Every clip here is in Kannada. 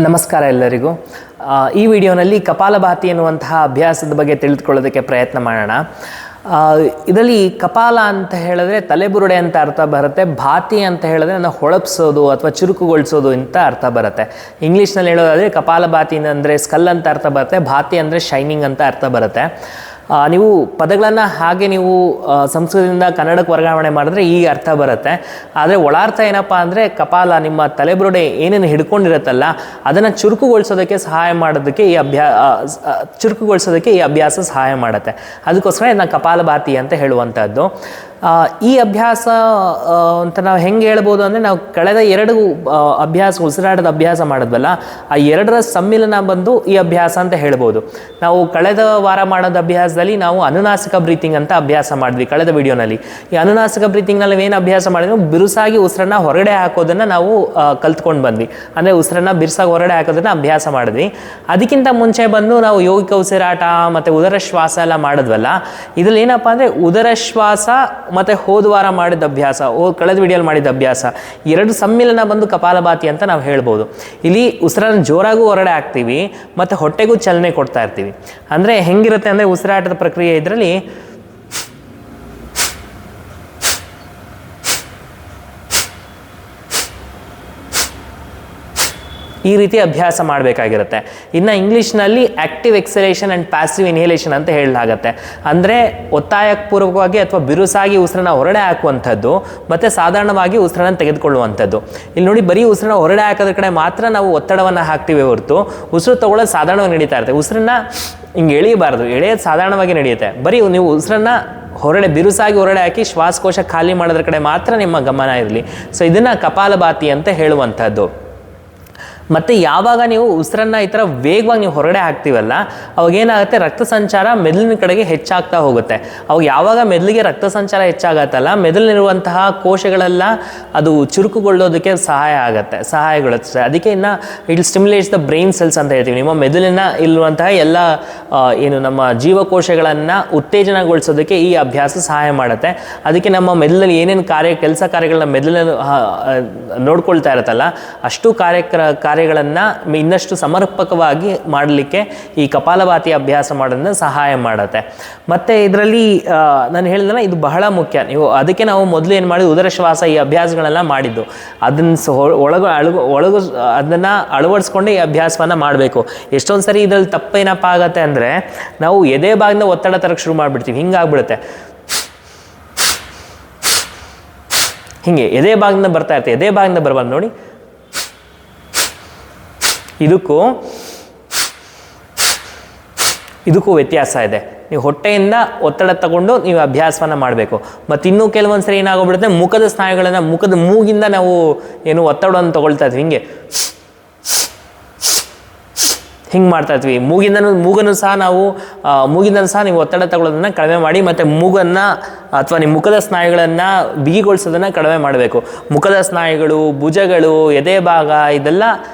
ನಮಸ್ಕಾರ ಎಲ್ಲರಿಗೂ. ಈ ವಿಡಿಯೋನಲ್ಲಿ ಕಪಾಲಭಾತಿ ಎನ್ನುವಂತಹ ಅಭ್ಯಾಸದ ಬಗ್ಗೆ ತಿಳಿದುಕೊಳ್ಳೋದಕ್ಕೆ ಪ್ರಯತ್ನ ಮಾಡೋಣ. ಇದರಲ್ಲಿ ಕಪಾಲ ಅಂತ ಹೇಳಿದ್ರೆ ತಲೆಬುರುಡೆ ಅಂತ ಅರ್ಥ ಬರುತ್ತೆ. ಭಾತಿ ಅಂತ ಹೇಳಿದ್ರೆ ನಾವು ಹೊಳಪಿಸೋದು ಅಥವಾ ಚುರುಕುಗೊಳಿಸೋದು ಅಂತ ಅರ್ಥ ಬರುತ್ತೆ. ಇಂಗ್ಲೀಷ್ನಲ್ಲಿ ಹೇಳೋದಾದರೆ ಕಪಾಲಭಾತಿ ಅಂದರೆ ಸ್ಕಲ್ ಅಂತ ಅರ್ಥ ಬರುತ್ತೆ. ಭಾತಿ ಅಂದರೆ ಶೈನಿಂಗ್ ಅಂತ ಅರ್ಥ ಬರುತ್ತೆ. ನೀವು ಪದಗಳನ್ನು ಹಾಗೆ ನೀವು ಸಂಸ್ಕೃತದಿಂದ ಕನ್ನಡಕ್ಕೆ ವರ್ಗಾವಣೆ ಮಾಡಿದ್ರೆ ಈ ಅರ್ಥ ಬರುತ್ತೆ. ಆದರೆ ಒಳಾರ್ಥ ಏನಪ್ಪ ಅಂದರೆ ಕಪಾಲ, ನಿಮ್ಮ ತಲೆಬುರುಡೆ ಏನೇನು ಹಿಡ್ಕೊಂಡಿರುತ್ತಲ್ಲ ಅದನ್ನು ಚುರುಕುಗೊಳಿಸೋದಕ್ಕೆ ಸಹಾಯ ಮಾಡೋದಕ್ಕೆ ಈ ಅಭ್ಯಾಸ ಸಹಾಯ ಮಾಡುತ್ತೆ. ಅದಕ್ಕೋಸ್ಕರ ಇದನ್ನ ಕಪಾಲಭಾತಿ ಅಂತ ಹೇಳುವಂಥದ್ದು. ಈ ಅಭ್ಯಾಸ ಅಂತ ನಾವು ಹೆಂಗೆ ಹೇಳ್ಬೋದು ಅಂದರೆ, ನಾವು ಕಳೆದ ಎರಡು ಉಸಿರಾಟದ ಅಭ್ಯಾಸ ಮಾಡಿದ್ವಲ್ಲ, ಆ ಎರಡರ ಸಮ್ಮಿಲನ ಬಂದು ಈ ಅಭ್ಯಾಸ ಅಂತ ಹೇಳ್ಬೋದು. ನಾವು ಕಳೆದ ವಾರ ಮಾಡೋದ ಅಭ್ಯಾಸದಲ್ಲಿ ನಾವು ಅನುನಾಸಿಕ ಬ್ರೀತಿಂಗ್ ಅಂತ ಅಭ್ಯಾಸ ಮಾಡಿದ್ವಿ ಕಳೆದ ವಿಡಿಯೋನಲ್ಲಿ. ಈ ಅನುನಾಸಿಕ ಬ್ರೀತಿಂಗ್ನಲ್ಲಿ ಏನು ಅಭ್ಯಾಸ ಮಾಡಿದ್ವಿ, ಬಿರುಸಾಗಿ ಉಸಿರನ್ನ ಹೊರಗಡೆ ಹಾಕೋದನ್ನು ನಾವು ಕಲ್ತ್ಕೊಂಡು ಬಂದ್ವಿ. ಅಂದರೆ ಉಸಿರನ್ನ ಬಿರುಸಾಗಿ ಹೊರಗಡೆ ಹಾಕೋದನ್ನು ಅಭ್ಯಾಸ ಮಾಡಿದ್ವಿ. ಅದಕ್ಕಿಂತ ಮುಂಚೆ ಬಂದು ನಾವು ಯೋಗಿಕ ಉಸಿರಾಟ ಮತ್ತು ಉದರ ಶ್ವಾಸ ಎಲ್ಲ ಮಾಡಿದ್ವಲ್ಲ, ಇದರಲ್ಲಿ ಏನಪ್ಪ ಅಂದರೆ ಉದರ ಶ್ವಾಸ ಮತ್ತು ಹೋದ ವಾರ ಮಾಡಿದ ಅಭ್ಯಾಸ, ಕಳೆದ ವಿಡಿಯೋಲಿ ಮಾಡಿದ ಅಭ್ಯಾಸ, ಎರಡು ಸಮ್ಮಿಲನ ಬಂದು ಕಪಾಲಭಾತಿ ಅಂತ ನಾವು ಹೇಳ್ಬೋದು. ಇಲ್ಲಿ ಉಸಿರನ್ನು ಜೋರಾಗೂ ಹೊರಗಡೆ ಹಾಕ್ತೀವಿ ಮತ್ತು ಹೊಟ್ಟೆಗೂ ಚಲನೆ ಕೊಡ್ತಾ ಇರ್ತೀವಿ. ಅಂದರೆ ಹೆಂಗಿರುತ್ತೆ ಅಂದರೆ ಉಸಿರಾಟದ ಪ್ರಕ್ರಿಯೆ ಇದರಲ್ಲಿ ಈ ರೀತಿ ಅಭ್ಯಾಸ ಮಾಡಬೇಕಾಗಿರುತ್ತೆ. ಇನ್ನು ಇಂಗ್ಲೀಷ್ನಲ್ಲಿ ಆ್ಯಕ್ಟಿವ್ ಎಕ್ಸಲೇಷನ್ ಆ್ಯಂಡ್ ಪ್ಯಾಸಿವ್ ಇನ್ಹೇಲೇಷನ್ ಅಂತ ಹೇಳಲಾಗುತ್ತೆ. ಅಂದರೆ ಒತ್ತಾಯಪೂರ್ವಕವಾಗಿ ಅಥವಾ ಬಿರುಸಾಗಿ ಉಸಿರನ್ನ ಹೊರಗಡೆ ಹಾಕುವಂಥದ್ದು ಮತ್ತು ಸಾಧಾರಣವಾಗಿ ಉಸಿರನ್ನು ತೆಗೆದುಕೊಳ್ಳುವಂಥದ್ದು. ಇಲ್ಲಿ ನೋಡಿ, ಬರೀ ಉಸಿರನ್ನ ಹೊರಗಡೆ ಹಾಕೋದ್ರ ಕಡೆ ಮಾತ್ರ ನಾವು ಒತ್ತಡವನ್ನು ಹಾಕ್ತೀವಿ ಹೊರತು ಉಸಿರು ತೊಗೊಳ್ಳೋದು ಸಾಧಾರಣವಾಗಿ ನಡೀತಾ ಇರುತ್ತೆ. ಉಸಿರನ್ನ ಹಿಂಗೆ ಎಳೆಯಬಾರ್ದು, ಎಳೆಯೋದು ಸಾಧಾರಣವಾಗಿ ನಡೆಯುತ್ತೆ. ಬರೀ ನೀವು ಉಸಿರನ್ನ ಬಿರುಸಾಗಿ ಹೊರಗಡೆ ಹಾಕಿ ಶ್ವಾಸಕೋಶ ಖಾಲಿ ಮಾಡೋದ್ರ ಕಡೆ ಮಾತ್ರ ನಿಮ್ಮ ಗಮನ ಇರಲಿ. ಸೊ ಇದನ್ನು ಕಪಾಲಭಾತಿ ಅಂತ ಹೇಳುವಂಥದ್ದು. ಮತ್ತು ಯಾವಾಗ ನೀವು ಉಸಿರನ್ನು ಈ ಥರ ವೇಗವಾಗಿ ನೀವು ಹೊರಗಡೆ ಹಾಕ್ತೀವಲ್ಲ, ಅವಾಗೇನಾಗುತ್ತೆ, ರಕ್ತ ಸಂಚಾರ ಮೆದುಳಿನ ಕಡೆಗೆ ಹೆಚ್ಚಾಗ್ತಾ ಹೋಗುತ್ತೆ. ಅವಾಗ ಯಾವಾಗ ಮೆದುಳಿಗೆ ರಕ್ತ ಸಂಚಾರ ಹೆಚ್ಚಾಗತ್ತಲ್ಲ, ಮೆದುಳಿನಿರುವಂತಹ ಕೋಶಗಳೆಲ್ಲ ಅದು ಚುರುಕುಗೊಳ್ಳೋದಕ್ಕೆ ಸಹಾಯಗೊಳ್ಳುತ್ತೆ. ಅದಕ್ಕೆ ಇನ್ನು it stimulates the brain cells ಅಂತ ಹೇಳ್ತೀವಿ. ನಿಮ್ಮ ಮೆದುಳಿನ ಇರುವಂತಹ ಎಲ್ಲ ನಮ್ಮ ಜೀವಕೋಶಗಳನ್ನು ಉತ್ತೇಜನಗೊಳಿಸೋದಕ್ಕೆ ಈ ಅಭ್ಯಾಸ ಸಹಾಯ ಮಾಡುತ್ತೆ. ಅದಕ್ಕೆ ನಮ್ಮ ಮೆದುಳಲ್ಲಿ ಏನೇನು ಕೆಲಸ ಕಾರ್ಯಗಳನ್ನ ಮೆದುಳನ್ನು ನೋಡ್ಕೊಳ್ತಾ ಇರುತ್ತಲ್ಲ, ಅಷ್ಟು ಕಾರ್ಯಗಳನ್ನು ಇನ್ನಷ್ಟು ಸಮರ್ಪಕವಾಗಿ ಮಾಡಲಿಕ್ಕೆ ಈ ಕಪಾಲಭಾತಿ ಅಭ್ಯಾಸ ಮಾಡೋದನ್ನ ಸಹಾಯ ಮಾಡುತ್ತೆ. ಮತ್ತು ಇದರಲ್ಲಿ ನಾನು ಹೇಳಿದ್ರೆ ಇದು ಬಹಳ ಮುಖ್ಯ. ಅದಕ್ಕೆ ನಾವು ಮೊದಲು ಏನು ಮಾಡಿದ್ವಿ, ಉದರ ಶ್ವಾಸ ಈ ಅಭ್ಯಾಸಗಳೆಲ್ಲ ಮಾಡಿದ್ದು. ಅದನ್ನು ಅಳವಡಿಸ್ಕೊಂಡು ಈ ಅಭ್ಯಾಸವನ್ನು ಮಾಡಬೇಕು. ಎಷ್ಟೊಂದು ಸರಿ ಇದರಲ್ಲಿ ತಪ್ಪೇನಪ್ಪ ಆಗುತ್ತೆ ಅಂದರೆ, ನಾವು ಎದೆ ಭಾಗದಿಂದ ಒತ್ತಡ ತರಕ್ಕೆ ಶುರು ಮಾಡಿಬಿಡ್ತೀವಿ. ಹಿಂಗಾಗ್ಬಿಡುತ್ತೆ. ಹಿಂಗೆ ಎದೆ ಭಾಗದಿಂದ ಬರ್ತಾ ಇರ್ತದೆ, ಎದೆ ಭಾಗದಿಂದ ಬರಬಾರ್ದು. ನೋಡಿ, ಇದಕ್ಕೂ ವ್ಯತ್ಯಾಸ ಇದೆ. ನೀವು ಹೊಟ್ಟೆಯಿಂದ ಒತ್ತಡ ತಗೊಂಡು ನೀವು ಅಭ್ಯಾಸವನ್ನು ಮಾಡಬೇಕು. ಮತ್ತು ಇನ್ನೂ ಕೆಲವೊಂದು ಸರಿ ಏನಾಗೋಗ್ಬಿಡುತ್ತೆ, ಮುಖದ ಸ್ನಾಯುಗಳನ್ನು ಮೂಗಿಂದ ನಾವು ಒತ್ತಡವನ್ನು ತಗೊಳ್ತಾ ಇದ್ವಿ. ಹಿಂಗೆ ಮಾಡ್ತಾ ಇದ್ವಿ. ಮೂಗನ್ನು ಸಹ ನೀವು ಒತ್ತಡ ತಗೊಳ್ಳೋದನ್ನು ಕಡಿಮೆ ಮಾಡಿ, ಮತ್ತು ಮೂಗನ್ನು ಅಥವಾ ನಿಮ್ಮ ಮುಖದ ಸ್ನಾಯುಗಳನ್ನು ಬಿಗಿಗೊಳಿಸೋದನ್ನು ಕಡಿಮೆ ಮಾಡಬೇಕು. ಮುಖದ ಸ್ನಾಯುಗಳು, ಭುಜಗಳು, ಎದೆ ಭಾಗ ಇದೆಲ್ಲ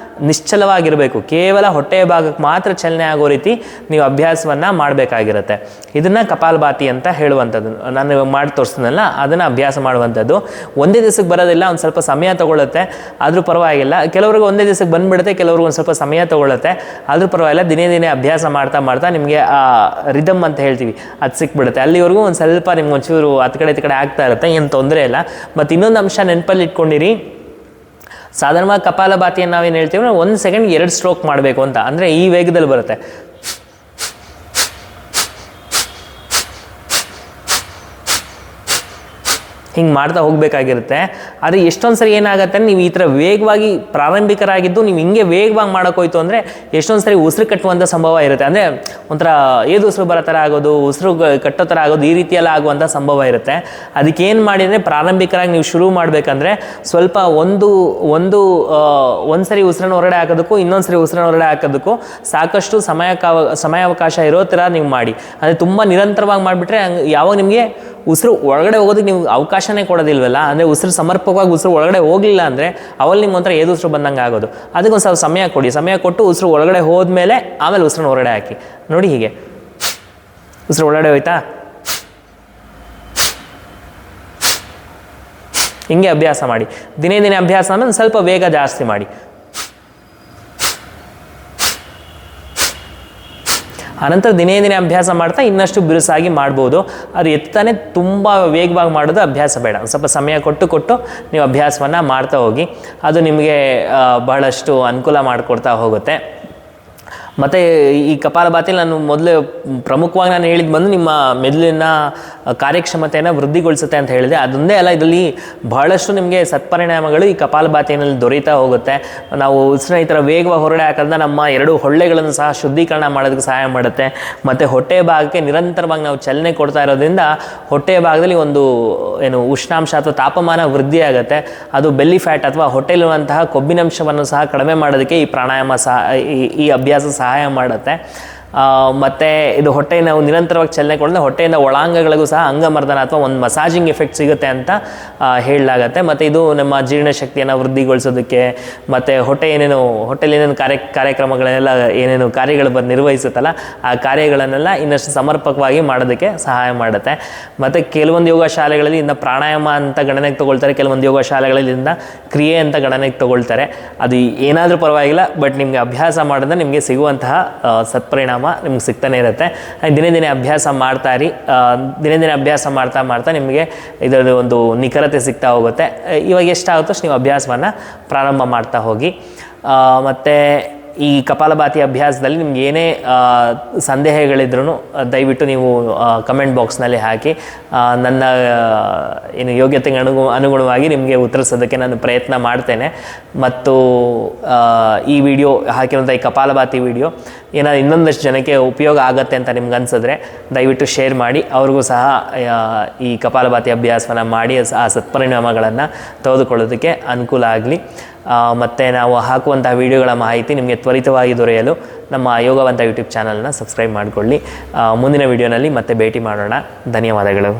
ನಿಶ್ಚಲವಾಗಿರಬೇಕು. ಕೇವಲ ಹೊಟ್ಟೆಯ ಭಾಗಕ್ಕೆ ಮಾತ್ರ ಚಲನೆ ಆಗೋ ರೀತಿ ನೀವು ಅಭ್ಯಾಸವನ್ನು ಮಾಡಬೇಕಾಗಿರುತ್ತೆ. ಇದನ್ನು ಕಪಾಲಭಾತಿ ಅಂತ ಹೇಳುವಂಥದ್ದು. ನಾನು ಮಾಡಿ ತೋರಿಸ್ತೀನಲ್ಲ, ಅದನ್ನು ಅಭ್ಯಾಸ ಮಾಡುವಂಥದ್ದು. ಒಂದೇ ದಿವಸಕ್ಕೆ ಬರೋದಿಲ್ಲ, ಒಂದು ಸ್ವಲ್ಪ ಸಮಯ ತೊಗೊಳುತ್ತೆ. ಆದರೂ ಪರವಾಗಿಲ್ಲ. ಕೆಲವ್ರಿಗೆ ಒಂದೇ ದಿವಸಕ್ಕೆ ಬಂದುಬಿಡುತ್ತೆ, ಕೆಲವ್ರಿಗೆ ಒಂದು ಸ್ವಲ್ಪ ಸಮಯ ತೊಗೊಳುತ್ತೆ. ಆದರೂ ಪರವಾಗಿಲ್ಲ. ದಿನೇ ಅಭ್ಯಾಸ ಮಾಡ್ತಾ ನಿಮಗೆ ಆ ರಿದಮ್ ಅಂತ ಹೇಳ್ತೀವಿ, ಅದು ಸಿಕ್ಬಿಡುತ್ತೆ. ಅಲ್ಲಿವರೆಗೂ ಒಂದು ಸ್ವಲ್ಪ ನಿಮ್ಗೆ ಒಂಚೂರು ಹತ್ತು ಕಡೆ ಈ ಕಡೆ ಆಗ್ತಾ ಇರುತ್ತೆ, ಏನು ತೊಂದರೆ ಇಲ್ಲ. ಮತ್ತು ಇನ್ನೊಂದು ಅಂಶ ನೆನಪಲ್ಲಿ ಇಟ್ಕೊಂಡಿರಿ, ಸಾಧಾರಣವಾಗಿ ಕಪಾಲಭಾತಿಯನ್ನು ನಾವೇನು ಹೇಳ್ತೀವಿ, 1 ಸೆಕೆಂಡ್ 2 ಸ್ಟ್ರೋಕ್ ಮಾಡಬೇಕು ಅಂತ. ಅಂದರೆ ಈ ವೇಗದಲ್ಲಿ ಬರುತ್ತೆ. ಹಿಂಗೆ ಮಾಡ್ತಾ ಹೋಗಬೇಕಾಗಿರುತ್ತೆ. ಆದರೆ ಎಷ್ಟೊಂದು ಸರಿ ಏನಾಗುತ್ತೆ, ನೀವು ಈ ಥರ ವೇಗವಾಗಿ ಪ್ರಾರಂಭಿಕರಾಗಿದ್ದು ನೀವು ಹಿಂಗೆ ವೇಗವಾಗಿ ಮಾಡೋಕ್ಕೋಯ್ತು ಅಂದರೆ ಎಷ್ಟೊಂದು ಸರಿ ಉಸಿರು ಕಟ್ಟುವಂಥ ಸಂಭವ ಇರುತ್ತೆ. ಅಂದರೆ ಒಂಥರ ಏದು ಉಸಿರು ಬರೋ ಥರ ಆಗೋದು, ಉಸಿರು ಕಟ್ಟೋ ಥರ ಆಗೋದು, ಈ ರೀತಿಯೆಲ್ಲ ಆಗುವಂಥ ಸಂಭವ ಇರುತ್ತೆ. ಅದಕ್ಕೇನು ಮಾಡಿದರೆ, ಪ್ರಾರಂಭಿಕರಾಗಿ ನೀವು ಶುರು ಮಾಡಬೇಕಂದ್ರೆ ಸ್ವಲ್ಪ ಒಂದು ಸರಿ ಉಸಿರನ್ನು ಹೊರಗಡೆ ಹಾಕೋದಕ್ಕೂ ಇನ್ನೊಂದು ಸರಿ ಉಸಿರನ್ನು ಹೊರಗಡೆ ಹಾಕೋದಕ್ಕೂ ಸಾಕಷ್ಟು ಸಮಯಾವಕಾಶ ಇರೋ ಥರ ನೀವು ಮಾಡಿ. ಅಂದರೆ ತುಂಬ ನಿರಂತರವಾಗಿ ಮಾಡಿಬಿಟ್ರೆ ಯಾವಾಗ ನಿಮಗೆ ಉಸಿರು ಒಳಗಡೆ ಹೋಗೋದಕ್ಕೆ ನೀವು ಅವಕಾಶನೇ ಕೊಡೋದಿಲ್ವಲ್ಲ, ಅಂದರೆ ಉಸಿರು ಸಮರ್ಪಕವಾಗಿ ಉಸಿರು ಒಳಗಡೆ ಹೋಗಲಿಲ್ಲ ಅಂದರೆ ಅವಲ್ಲಿ ನಿಮ್ಗೆ ಒಂಥರ ಏದು ಉಸಿರು ಬಂದಂಗೆ ಆಗೋದು. ಅದಕ್ಕೊಂದು ಸ್ವಲ್ಪ ಸಮಯ ಕೊಟ್ಟು ಉಸಿರು ಒಳಗಡೆ ಹೋದ್ಮೇಲೆ ಆಮೇಲೆ ಉಸಿರನ್ನ ಹೊರಗಡೆ ಹಾಕಿ. ನೋಡಿ, ಹೀಗೆ ಉಸಿರು ಒಳಗಡೆ ಹೋಯ್ತಾ, ಹಿಂಗೆ ಅಭ್ಯಾಸ ಮಾಡಿ. ದಿನೇ ಅಭ್ಯಾಸ ಅಂದರೆ ಸ್ವಲ್ಪ ವೇಗ ಜಾಸ್ತಿ ಮಾಡಿ. ಆನಂತರ ದಿನೇ ದಿನೇ ಅಭ್ಯಾಸ ಮಾಡ್ತಾ ಇನ್ನಷ್ಟು ಬಿರುಸಾಗಿ ಮಾಡ್ಬೋದು. ಅದು ಎತ್ತಾನೆ ತುಂಬ ವೇಗವಾಗಿ ಮಾಡೋದು ಅಭ್ಯಾಸ ಬೇಡ. ಸ್ವಲ್ಪ ಸಮಯ ಕೊಟ್ಟು ನೀವು ಅಭ್ಯಾಸವನ್ನು ಮಾಡ್ತಾ ಹೋಗಿ. ಅದು ನಿಮಗೆ ಬಹಳಷ್ಟು ಅನುಕೂಲ ಮಾಡಿಕೊಡ್ತಾ ಹೋಗುತ್ತೆ. ಮತ್ತು ಈ ಕಪಾಲಭಾತಿಯಲ್ಲಿ ನಾನು ಮೊದಲು ಪ್ರಮುಖವಾಗಿ ನಾನು ಹೇಳಿದ್ದು ಬಂದು ನಿಮ್ಮ ಮೆದುಳಿನ ಕಾರ್ಯಕ್ಷಮತೆಯನ್ನು ವೃದ್ಧಿಗೊಳಿಸುತ್ತೆ ಅಂತ ಹೇಳಿದೆ. ಅದೊಂದೇ ಅಲ್ಲ, ಇದರಲ್ಲಿ ಬಹಳಷ್ಟು ನಿಮಗೆ ಸತ್ಪರಿಣಾಮಗಳು ಈ ಕಪಾಲಭಾತಿಯಲ್ಲಿ ದೊರೀತಾ ಹೋಗುತ್ತೆ. ನಾವು ಉಸಿರನ್ನ ಈ ಥರ ವೇಗವಾಗಿ ಹೊರಗಡೆ ಹಾಕೋದ್ರಿಂದ ನಮ್ಮ 2 ಹೊಳ್ಳೆಗಳನ್ನು ಸಹ ಶುದ್ಧೀಕರಣ ಮಾಡೋದಕ್ಕೆ ಸಹಾಯ ಮಾಡುತ್ತೆ. ಮತ್ತು ಹೊಟ್ಟೆ ಭಾಗಕ್ಕೆ ನಿರಂತರವಾಗಿ ನಾವು ಚಲನೆ ಕೊಡ್ತಾ ಇರೋದ್ರಿಂದ ಹೊಟ್ಟೆಯ ಭಾಗದಲ್ಲಿ ಒಂದು ಉಷ್ಣಾಂಶ ಅಥವಾ ತಾಪಮಾನ ವೃದ್ಧಿ ಆಗುತ್ತೆ. ಅದು ಬೆಲ್ಲಿ ಫ್ಯಾಟ್ ಅಥವಾ ಹೊಟ್ಟೆಲಿರುವಂತಹ ಕೊಬ್ಬಿನಂಶವನ್ನು ಸಹ ಕಡಿಮೆ ಮಾಡೋದಕ್ಕೆ ಈ ಪ್ರಾಣಾಯಾಮ ಸಹ ಈ ಅಭ್ಯಾಸ ಸಹಾಯ ಮಾಡುತ್ತೆ. ಮತ್ತು ಇದು ಹೊಟ್ಟೆ ನಾವು ನಿರಂತರವಾಗಿ ಚಲನೆ ಕೊಡೋದ್ರೆ ಹೊಟ್ಟೆಯಿಂದ ಒಳಾಂಗಗಳಿಗೂ ಸಹ ಅಂಗಮರ್ದನ ಅಥವಾ ಒಂದು ಮಸಾಜಿಂಗ್ ಎಫೆಕ್ಟ್ ಸಿಗುತ್ತೆ ಅಂತ ಹೇಳಲಾಗತ್ತೆ. ಮತ್ತು ಇದು ನಮ್ಮ ಜೀರ್ಣಶಕ್ತಿಯನ್ನು ವೃದ್ಧಿಗೊಳಿಸೋದಕ್ಕೆ ಮತ್ತು ಹೊಟ್ಟೆಲಿ ಏನೇನು ಕಾರ್ಯಕ್ರಮಗಳನ್ನೆಲ್ಲ ಏನೇನು ಕಾರ್ಯಗಳು ನಿರ್ವಹಿಸುತ್ತಲ್ಲ ಆ ಕಾರ್ಯಗಳನ್ನೆಲ್ಲ ಇನ್ನಷ್ಟು ಸಮರ್ಪಕವಾಗಿ ಮಾಡೋದಕ್ಕೆ ಸಹಾಯ ಮಾಡುತ್ತೆ. ಮತ್ತು ಕೆಲವೊಂದು ಯೋಗ ಶಾಲೆಗಳಲ್ಲಿ ಇಂದ ಪ್ರಾಣಾಯಾಮ ಅಂತ ಗಣನೆಗೆ ತೊಗೊಳ್ತಾರೆ, ಕೆಲವೊಂದು ಯೋಗ ಶಾಲೆಗಳಲ್ಲಿ ಇಂದ ಕ್ರಿಯೆ ಅಂತ ಗಣನೆಗೆ ತೊಗೊಳ್ತಾರೆ. ಅದು ಏನಾದರೂ ಪರವಾಗಿಲ್ಲ, ಬಟ್ ನಿಮಗೆ ಅಭ್ಯಾಸ ಮಾಡಿದ್ರೆ ನಿಮಗೆ ಸಿಗುವಂತಹ ಸತ್ಪರಿಣಾಮ ನಿಮ್ಗೆ ಸಿಗ್ತಾನೆ ಇರುತ್ತೆ. ದಿನೇ ದಿನೇ ಅಭ್ಯಾಸ ಮಾಡ್ತಾ ಇರಿ. ದಿನೇ ದಿನೇ ಅಭ್ಯಾಸ ಮಾಡ್ತಾ ನಿಮಗೆ ಇದರ ಒಂದು ನಿಖರತೆ ಸಿಗ್ತಾ ಹೋಗುತ್ತೆ. ಇವಾಗ ಎಷ್ಟಾಗುತ್ತೋ ಅಷ್ಟು ನೀವು ಅಭ್ಯಾಸವನ್ನು ಪ್ರಾರಂಭ ಮಾಡ್ತಾ ಹೋಗಿ. ಮತ್ತು ಈ ಕಪಾಲಭಾತಿ ಅಭ್ಯಾಸದಲ್ಲಿ ನಿಮ್ಗೆ ಏನೇ ಸಂದೇಹಗಳಿದ್ರೂ ದಯವಿಟ್ಟು ನೀವು ಕಮೆಂಟ್ ಬಾಕ್ಸ್ನಲ್ಲಿ ಹಾಕಿ. ನನ್ನ ಯೋಗ್ಯತೆಗೆ ಅನುಗುಣವಾಗಿ ನಿಮಗೆ ಉತ್ತರಿಸೋದಕ್ಕೆ ನಾನು ಪ್ರಯತ್ನ ಮಾಡ್ತೇನೆ. ಮತ್ತು ಈ ವಿಡಿಯೋ ಹಾಕಿರುವಂಥ ಈ ಕಪಾಲಭಾತಿ ವಿಡಿಯೋ ಏನಾದ್ರು ಇನ್ನೊಂದಷ್ಟು ಜನಕ್ಕೆ ಉಪಯೋಗ ಆಗುತ್ತೆ ಅಂತ ನಿಮ್ಗೆ ಅನಿಸಿದ್ರೆ ದಯವಿಟ್ಟು ಶೇರ್ ಮಾಡಿ. ಅವ್ರಿಗೂ ಸಹ ಈ ಕಪಾಲಭಾತಿ ಅಭ್ಯಾಸವನ್ನು ಮಾಡಿ ಆ ಸತ್ಪರಿಣಾಮಗಳನ್ನು ತೆಗೆದುಕೊಳ್ಳೋದಕ್ಕೆ ಅನುಕೂಲ ಆಗಲಿ. ಮತ್ತು ನಾವು ಹಾಕುವಂಥ ವಿಡಿಯೋಗಳ ಮಾಹಿತಿ ನಿಮಗೆ ತ್ವರಿತವಾಗಿ ದೊರೆಯಲು ನಮ್ಮ ಯೋಗವಂತ ಯೂಟ್ಯೂಬ್ ಚಾನಲ್ನ ಸಬ್ಸ್ಕ್ರೈಬ್ ಮಾಡಿಕೊಳ್ಳಿ. ಮುಂದಿನ ವಿಡಿಯೋನಲ್ಲಿ ಮತ್ತೆ ಭೇಟಿ ಮಾಡೋಣ. ಧನ್ಯವಾದಗಳು.